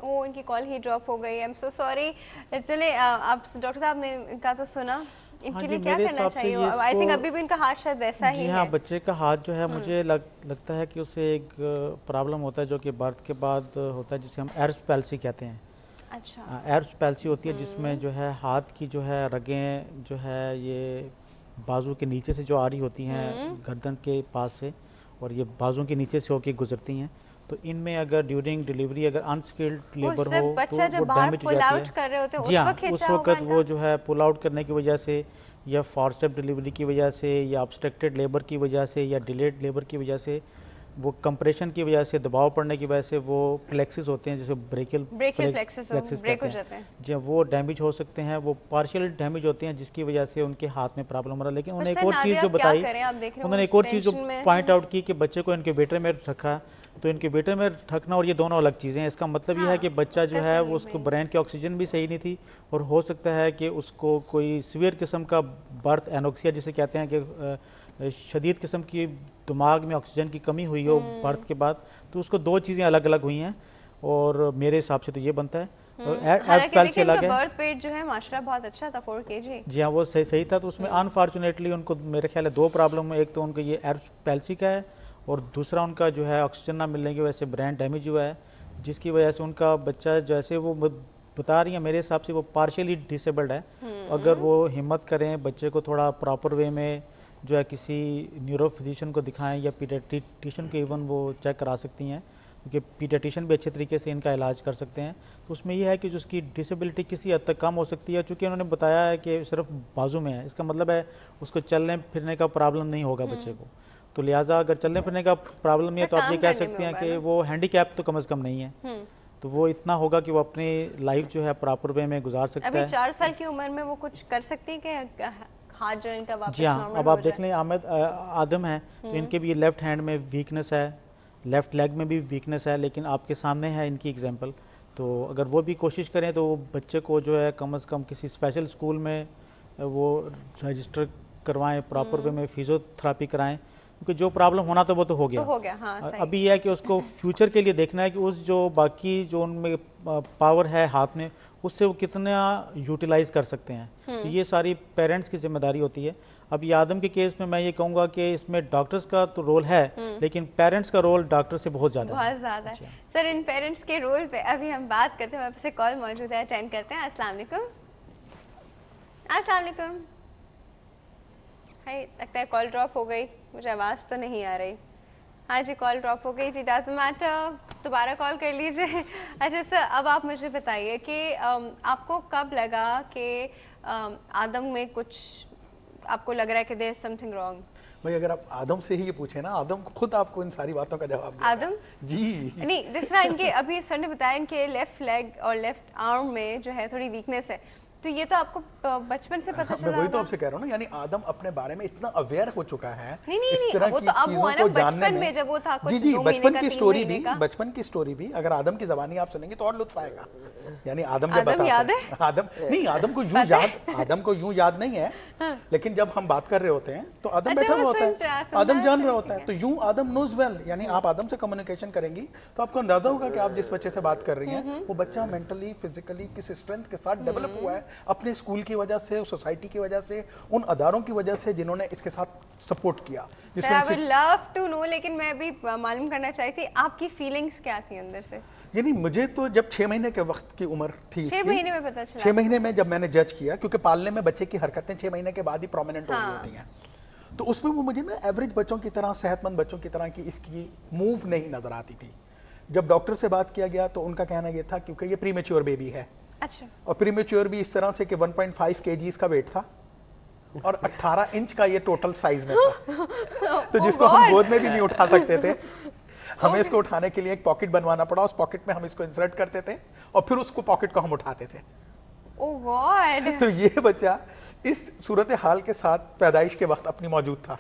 ओ, इनकी कॉल ही ड्रॉप हो गई, आई एम सो सॉरी। चले आप डॉक्टर साहब ने इनका तो सुना, हाँ इनके जी, लिए क्या मेरे करना हिसाब से चाहिए? ये आई थिंक इसको अभी भी इनका हाथ शायद वैसा ही जी हाँ, है। बच्चे का हाथ जो है मुझे लगता है कि उसे एक प्रॉब्लम होता है जो कि बर्थ के बाद होता है, जिसे हम एर्स पैल्सी कहते हैं। अच्छा। एर्स पैल्सी होती है जिसमें जो है हाथ की जो है रगें जो है ये बाजू के नीचे से जो आ रही होती हम्म। हैं गर्दन के पास से, और ये बाजू के नीचे से होके गुजरती हैं। तो इनमें अगर ड्यूरिंग डिलीवरी अगर अनस्किल्ड वो लेबर उससे हो तो बच्चा वो जब बाहर डैमेज हो पुल जाती आउट है। कर रहे होते हैं जी उस हाँ, वक्त उस खिंचा होगा वक़्त इनका? वो जो है पुल आउट करने की वजह से या फॉर्सेप्ट डिलीवरी की वजह से या ऑब्स्ट्रक्टेड लेबर की वजह से या डिलेड लेबर की वजह से, वो कंप्रेशन की वजह से, दबाव पड़ने की वजह से वो प्लेक्सिस होते हैं जैसे ब्रेकियल प्लेक्सस प्लेक्सिस ब्रेक हो कहते हैं, जाते हैं। जी वो डैमेज हो सकते हैं, वो पार्शियल डैमेज होते हैं जिसकी वजह से उनके हाथ में प्रॉब्लम हो रहा है। लेकिन पर उन्होंने एक सर और चीज़ नादिया जो आप क्या बताई, करें, आप देख रहे हो उन्होंने एक और चीज़ जो टेंशन में। पॉइंट आउट की कि बच्चे को इनक्यूबेटर में रखा, तो इनक्यूबेटर में रखना और ये दोनों अलग चीज़ें हैं। इसका मतलब ये है कि बच्चा जो है वो उसको ब्रेन की ऑक्सीजन भी सही नहीं थी, और हो सकता है कि उसको कोई सीवियर किस्म का बर्थ एनोक्सिया जिसे कहते हैं कि शदीद किस्म की दिमाग में ऑक्सीजन की कमी हुई हो बर्थ के बाद। तो उसको दो चीज़ें अलग अलग हुई हैं, और मेरे हिसाब से तो ये बनता है। हालांकि पैल से देखिए अलग इनका है। बर्थ वेट जो है माशाल्लाह बहुत अच्छा था, 4 kg। जी हाँ, वो सही सही था। तो उसमें अनफॉर्चुनेटली उनको मेरे ख्याल है दो प्रॉब्लम है, एक तो उनका ये एर्स पैल्सी का है, और दूसरा उनका जो है ऑक्सीजन ना मिलने की वजह से ब्रेन डैमेज हुआ है, जिसकी वजह से उनका बच्चा जैसे वो बता रही है मेरे हिसाब से वो पार्शियली डिसेबल्ड है। अगर वो हिम्मत करें, बच्चे को थोड़ा प्रॉपर वे में जो है किसी न्यूरो फिजिशियन को दिखाएं या पीडियाट्रिशियन को इवन वो चेक करा सकती हैं, क्योंकि पीडियाट्रिशियन भी अच्छे तरीके से इनका इलाज कर सकते हैं। तो उसमें यह है कि जो उसकी डिसेबिलिटी किसी हद तक कम हो सकती है, चूँकि उन्होंने बताया है कि सिर्फ बाजू में है, इसका मतलब है उसको चलने फिरने का प्रॉब्लम नहीं होगा बच्चे को। तो लिहाजा अगर चलने फिरने का प्रॉब्लम नहीं है तो आप ये कह सकते हैं कि वो हैंडीकैप तो कम से कम नहीं है, तो वो इतना होगा कि वो अपनी लाइफ जो है प्रॉपर वे में गुजार सकता है। अभी 4 साल की उम्र में वो कुछ कर सकती है कि हाथ जो इनका वापस जी हाँ, नॉर्मल अब हो आप जाए? देख लें आदम है तो इनके भी लेफ्ट हैंड में वीकनेस है, लेफ्ट लेग में भी वीकनेस है, लेकिन आपके सामने है इनकी एग्जांपल। तो अगर वो भी कोशिश करें तो बच्चे को जो है कम से कम किसी स्पेशल स्कूल में वो रजिस्टर करवाएं, प्रॉपर वे में फिजियोथेरापी कराएं, क्योंकि जो प्रॉब्लम होना था वो तो हो गया। हो गया, हाँ सही। अभी यह है कि उसको फ्यूचर के लिए देखना है कि उस जो बाकी जो उनमें पावर है हाथ में, उससे वो कितना यूटिलाइज कर सकते हैं। तो ये सारी पेरेंट्स की जिम्मेदारी होती है। अब ये आदम के केस में मैं ये कहूँगा कि इसमें डॉक्टर्स का तो रोल है, लेकिन पेरेंट्स का रोल डॉक्टर से बहुत ज़्यादा है। बहुत ज़्यादा है। सर इन पेरेंट्स के रोल पे अभी हम बात करते हैं, हमारे पास कॉल मौजूद है, अटेंड करते हैं। अस्सलाम वालेकुम। अस्सलाम वालेकुम। हाय, लगता है कॉल ड्रॉप हो गई, मुझे आवाज़ तो नहीं आ रही। हाँ जी, कॉल ड्रॉप हो गई जी, डजंट मैटर, दोबारा कॉल कर लीजिए। अच्छा सर, अब आप मुझे बताइए कि आपको कब लगा कि आदम में कुछ आपको लग रहा है कि देयर इज समथिंग रॉन्ग? भाई अगर आप आदम से ही ये पूछे ना, आदम खुद आपको इन सारी बातों का जवाब देगा। आदम जी नहीं, दूसरा इनके अभी सर ने बताया इनके लेफ्ट लेग और लेफ्ट आर्म में जो है थोड़ी वीकनेस है, तो ये तो आपको बचपन से पता चला? मैं वही तो आपसे कह रहा हूँ ना, यानी आदम अपने बारे में इतना अवेयर हो चुका है नहीं, इस तरह वो की तो अब चीजों हुआ ना को जानने बचपन में। में जब वो था कुछ जी जी, 2 महीने बचपन का, की 3 स्टोरी महीने भी, का। बचपन की स्टोरी भी अगर आदम की जबानी आप सुनेंगे तो और लुत्फ आएगा। यानी आदम जब आदम बताते याद हैं, आदम नहीं, आदम को यूं याद नहीं है, लेकिन जब हम बात कर रहे होते हैं तो आदम अच्छा, बैठा वो हुआ होता है, आदम जान रहा होता है, तो यूं आदम नोज वेल। यानी आप आदम से कम्युनिकेशन करेंगी तो आपको अंदाजा होगा कि आप जिस बच्चे से बात कर रही हैं वो बच्चा मेंटली फिजिकली किस स्ट्रेंथ के साथ डेवलप हुआ है, अपने स्कूल की वजह से, सोसाइटी की वजह से, उन अदारों की वजह से जिन्होंने इसके साथ सपोर्ट किया। I would love to know, लेकिन मैं भी मालूम करना चाहती थी आपकी फीलिंग्स क्या थी अंदर से? यानी मुझे तो जब 6 महीने के वक्त की उम्र थी, 6 महीने में पता चला? 6 महीने में जब मैंने जज किया, क्योंकि पालने में बच्चे की हरकतें 6 महीने के बाद ही प्रोमिनेंट हो रही होती हैं, तो उसमें वो मुझे ना एवरेज बच्चों की तरह, सेहतमंद बच्चों की तरह की इसकी मूव नहीं नजर आती थी। जब डॉक्टर से बात किया गया तो उनका कहना ये था क्योंकि ये प्रीमेच्योर बेबी है। अच्छा। और प्रीमेच्योर भी इस तरह से कि 1.5 kg इसका वेट था और 18 इंच का ये टोटल साइज में था, तो जिसको हम गोद में भी नहीं उठा सकते थे। हमें इसको उठाने के लिए एक पॉकेट बनवाना पड़ा, उस पॉकेट में हम इसको इंसर्ट करते थे और फिर उसको पॉकेट को हम उठाते थे। ओह गॉड। तो ये बच्चा इस सूरत हाल के साथ पैदाइश के वक्त अपनी मौजूद था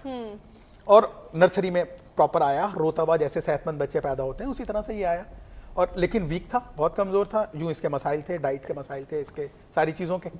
और नर्सरी में प्रॉपर आया, रोता हुआ जैसे सेहतमंद बच्चे पैदा होते हैं उसी तरह से ये आया। और लेकिन वीक था, बहुत कमज़ोर था, यूँ इसके मसाइल थे, डाइट के मसाइल थे, इसके सारी चीज़ों के।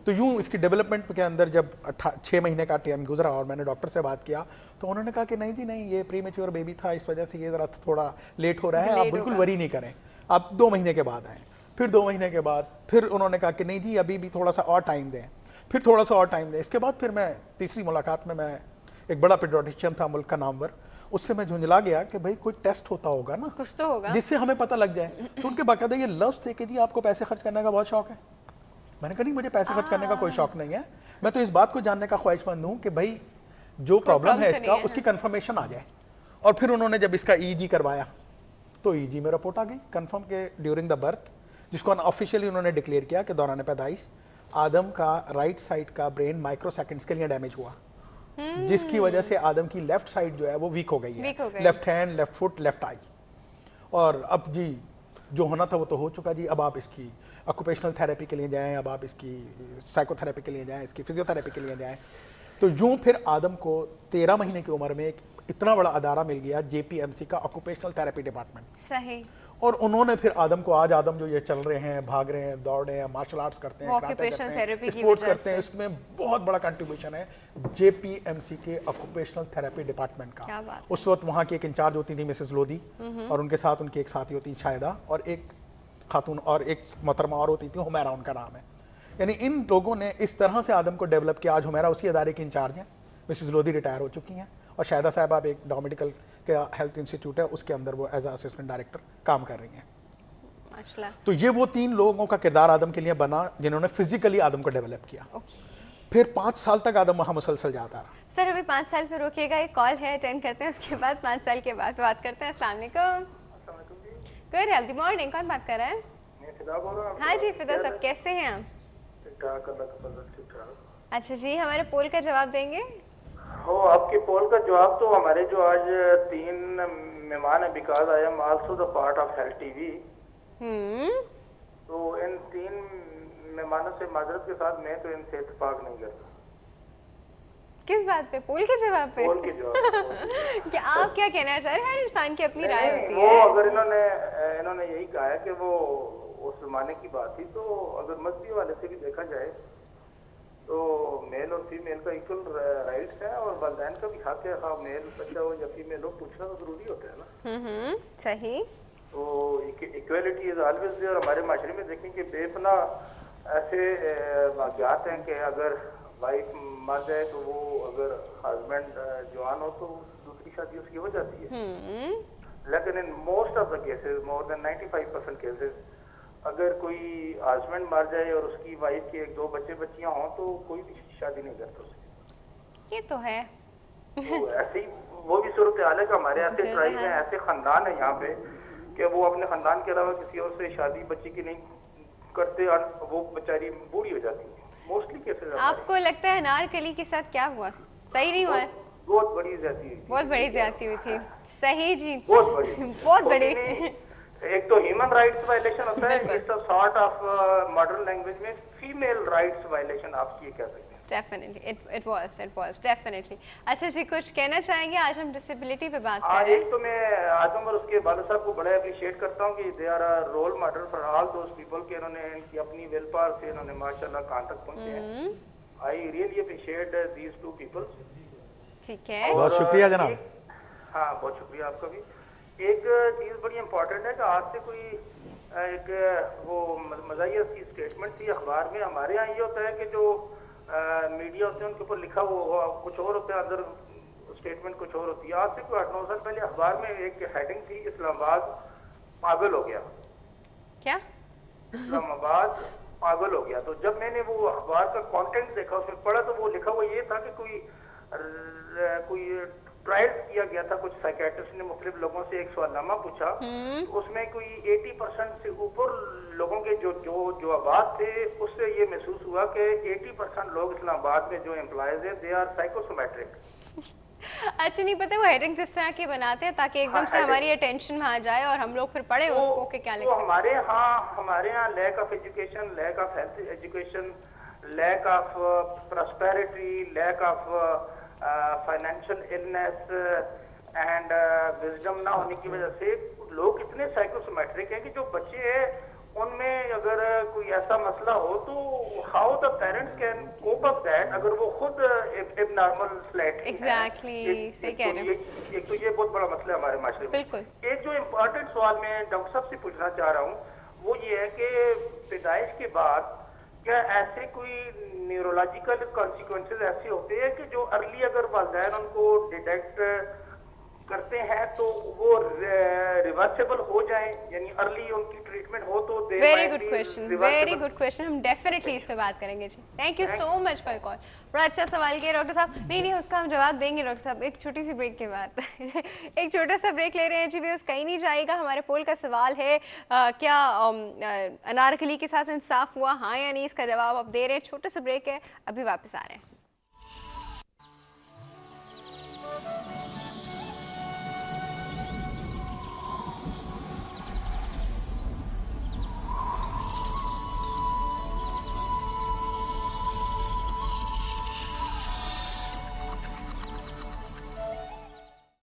तो यूँ इसकी डेवलपमेंट के अंदर जब 6 महीने का टाइम गुजरा और मैंने डॉक्टर से बात किया तो उन्होंने कहा कि नहीं जी नहीं, ये प्रीमेच्योर बेबी था, इस वजह से ये ज़रा थोड़ा लेट हो रहा है, आप बिल्कुल वरी नहीं करें। आप 2 महीने के बाद आए, फिर 2 महीने के बाद फिर उन्होंने कहा कि नहीं जी अभी भी थोड़ा सा और टाइम दें, फिर थोड़ा सा और टाइम दें। इसके बाद फिर मैं तीसरी मुलाकात में, मैं एक बड़ा पेडियाट्रिशियन था मुल्क का नामवर, उससे मैं झुंझला गया कि भाई कोई टेस्ट होता होगा ना कुछ तो होगा जिससे हमें पता लग जाए। तो उनके बाकायदा ये लफ्ज़ थे कि जी आपको पैसे खर्च करने का बहुत शौक है। मैंने कहा नहीं, मुझे पैसे खर्च करने का कोई शौक नहीं है, मैं तो इस बात को जानने का ख्वाहिशमंद हूँ कि भाई जो प्रॉब्लम है problem तो इसका नहीं है। उसकी कंफर्मेशन आ जाए। और फिर उन्होंने जब इसका ईजी करवाया तो ईजी में रिपोर्ट आ गई कंफर्म के ड्यूरिंग द बर्थ, जिसको ऑफिशियली उन्होंने डिक्लेयर किया कि दौरान पैदाइश आदम का राइट साइड का ब्रेन माइक्रो सेकंड्स के लिए डैमेज हुआ, जिसकी वजह से आदम की लेफ्ट साइड जो है वो वीक हो गई Weak हो है, गई। Left hand, left foot, left eye. और अब जी जो होना था वो तो हो चुका जी, अब आप इसकी ऑक्यूपेशनल थेरेपी के लिए जाएं, अब आप इसकी साइकोथेरेपी के लिए जाएं, इसकी फिजियोथेरेपी के लिए जाएं। तो यूं फिर आदम को 13 महीने की उम्र में एक इतना बड़ा अदारा मिल गया, JPMC का ऑक्यूपेशनल थेरेपी डिपार्टमेंट। सही। और उन्होंने फिर आदम को, आज आदम जो ये चल रहे हैं, भाग रहे हैं, दौड़ रहे हैं, मार्शल आर्ट्स करते हैं, वो कराटे occupational करते therapy हैं, की स्पोर्ट्स वजह करते हैं, से। इसमें बहुत बड़ा कंट्रीब्यूशन है JPMC के ऑक्यूपेशनल थेरेपी डिपार्टमेंट क्या का। बात उस वक्त वहाँ की एक इंचार्ज होती थी मिसेस लोधी, और उनके साथ उनकी एक साथी होती शायदा, और एक खातून और एक मोहतरमा और होती थी, हुमैरा उनका नाम है। यानी इन लोगों ने इस तरह से आदम को डेवलप किया। आज हुमैरा उसी अदारे की इंचार्ज हैं, मिसेस लोधी रिटायर हो चुकी हैं, और शायदा साहब आप एक डॉ मेडिकल के हेल्थ इंस्टीट्यूट है उसके अंदर वो एज असिस्टेंट डायरेक्टर काम कर रही हैं। माशाल्लाह। तो ये वो 3 लोगों का किरदार आदम के लिए बना जिन्होंने फिजिकली आदम को डेवलप किया। ओके फिर 5 साल तक आदम वहाँ मुसलसल जाता रहा। सर, अभी 5 साल फिर रोकिएगा, एक कॉल है, अटेंड करते हैं, उसके बाद 5 साल के बाद बात करते हैं। अस्सलाम वालेकुम। गुड हेल्दी मॉर्निंग, कौन बात कर रहा है? हाँ जी फिदा साहब, कैसे हैं आप? अच्छा जी, हमारे पोल का जवाब देंगे? हो आपके पोल का जवाब तो हमारे जो आज 3 मेहमान है, because I am also the part of health TV, तो इन 3 मेहमानों से माजरत के साथ मैं तो इनसे इत्तेफाक नहीं करता। किस बात पे? पोल के जवाब पे? पोल के जवाब क्या आप क्या कहना चाह रहे हैं? हर इंसान की अपनी राय नहीं, होती वो है। अगर इन्होंने यही कहा है कि वो उस जमाने की बात थी, तो अगर मजहबी वाले से भी देखा जाए तो मेल और फीमेल का इक्वल राइट्स है, और वालिदैन का भी हक है, हाँ मेल बच्चा हो या फीमेल हो, पूछना तो जरूरी होता है ना। सही। तो इक्वलिटी इज ऑलवेज देयर। हमारे माशरे में देखें कि बेपना ऐसे वाक़यात हैं कि अगर वाइफ मर जाए तो वो, अगर हस्बैंड जवान हो तो दूसरी शादी उसकी हो जाती है। लेकिन in most of the cases, more than 95% cases, अगर कोई हस्बैंड मर जाए और उसकी वाइफ के 1-2 बच्चियां हों तो कोई भी शादी नहीं करता उससे। ये तो है। तो ऐसे ही वो भी सूरत हाल है कि हमारे ऐसे ट्राइब हैं, ऐसे खानदान है यहाँ पे कि वो अपने खानदान के अलावा किसी और से शादी बच्ची की नहीं करते, और वो बेचारी बूढ़ी हो जाती है। मोस्टली केसेस आपको लगता है अनारकली के साथ क्या हुआ? सही नहीं हुआ है? बहुत बड़ी ज्यादती हुई थी। बहुत बड़ी ज्यादती हुई थी। सही जी। बहुत बड़ी बहुत बड़ी। एक तो ह्यूमन राइट्स वायलेशन होता है, it's a sort of modern language में फीमेल राइट्स वायलेशन आप ये कह सकते हैं। Definitely it was definitely. अच्छा जी, कुछ कहना चाहेंगे? आज हम डिसेबिलिटी पे बात कर हाँ, रहे हैं। एक तो मैं आजम और उसके वाले साहब को बड़ा अप्रिशिएट करता हूँ कि they are a role model for all those people के इन्होंने इनकी अपनी विल पावर से इन्होंने माशाल्लाह कहाँ तक पहुँचे हैं। I really appreciate these 2 people. ठीक है। बहुत शुक्रिया जनाब। हाँ, बहुत शुक्रिया आपका भी। एक चीज़ बड़ी इम्पोर्टेंट है कि आज से कोई एक वो मज़ाहिया की स्टेटमेंट थी अखबार में। हमारे यहाँ ये होता है कि जो मीडिया होते हैं उनके ऊपर लिखा हुआ कुछ और होता है, अंदर स्टेटमेंट कुछ और होती है। आज से कोई 8-9 साल पहले अखबार में एक हेडिंग थी, इस्लामाबाद पागल हो गया। क्या? इस्लामाबाद पागल हो गया। तो जब मैंने वो अखबार का कंटेंट देखा, उसमें पढ़ा, तो वो लिखा हुआ ये था कि कोई ट्रायल किया गया था, कुछ साइकेट्रिस्ट ने मुख्तलिफ लोगों से एक सवालनामा पूछा, तो उसमें कोई 80% से ऊपर लोगों के जो जवाब थे, उससे ये महसूस हुआ कि 80% लोग इस्लामाबाद में जो एम्प्लॉयज हैं दे आर साइकोसोमेट्रिक। अच्छा, नहीं पता वो हेडिंग किस तरह के बनाते हैं ताकि एकदम से हमारी अटेंशन में आ जाए और हम लोग फिर पढ़े उसको कि क्या लिखा है। हमारे यहाँ lack of education, lack of health education, lack of prosperity, lack of financial illness and wisdom ना होने की वजह से लोग इतने साइकोसोमेट्रिक हैं कि जो बच्चे हैं उनमें अगर कोई ऐसा मसला हो तो how the parents can cope up that. अगर वो खुद नॉर्मल फ्लैट Exactly, सही कह रहे हैं। एक तो ये बहुत बड़ा मसला है हमारे माशरे में। बिल्कुल। एक जो इम्पोर्टेंट सवाल मैं डॉक्टर साहब से पूछना चाह रहा हूँ वो ये है कि पैदाइश के बाद क्या ऐसे कोई न्यूरोलॉजिकल कॉन्सिक्वेंसेस ऐसे होते हैं कि जो अर्ली अगर वालिदैन उनको डिटेक्ट करते हैं तो वो रिवर्सेबल हो जाए, यानी अर्ली उनकी ट्रीटमेंट हो तो very good question, very good question. हम डेफिनेटली इस पे बात करेंगे जी। Thank you so much for call. बड़ा अच्छा सवाल किया डॉक्टर साहब। नहीं उसका हम जवाब देंगे डॉक्टर साहब एक छोटी सी ब्रेक के बाद। एक छोटा सा ब्रेक ले रहे हैं जी, व्यूअर्स कहीं नहीं जाएगा। हमारे पोल का सवाल है क्या अनारकली के साथ इंसाफ हुआ, हाँ या नहीं, इसका जवाब आप दे रहे हैं। छोटा सा ब्रेक है, अभी वापस आ रहे हैं।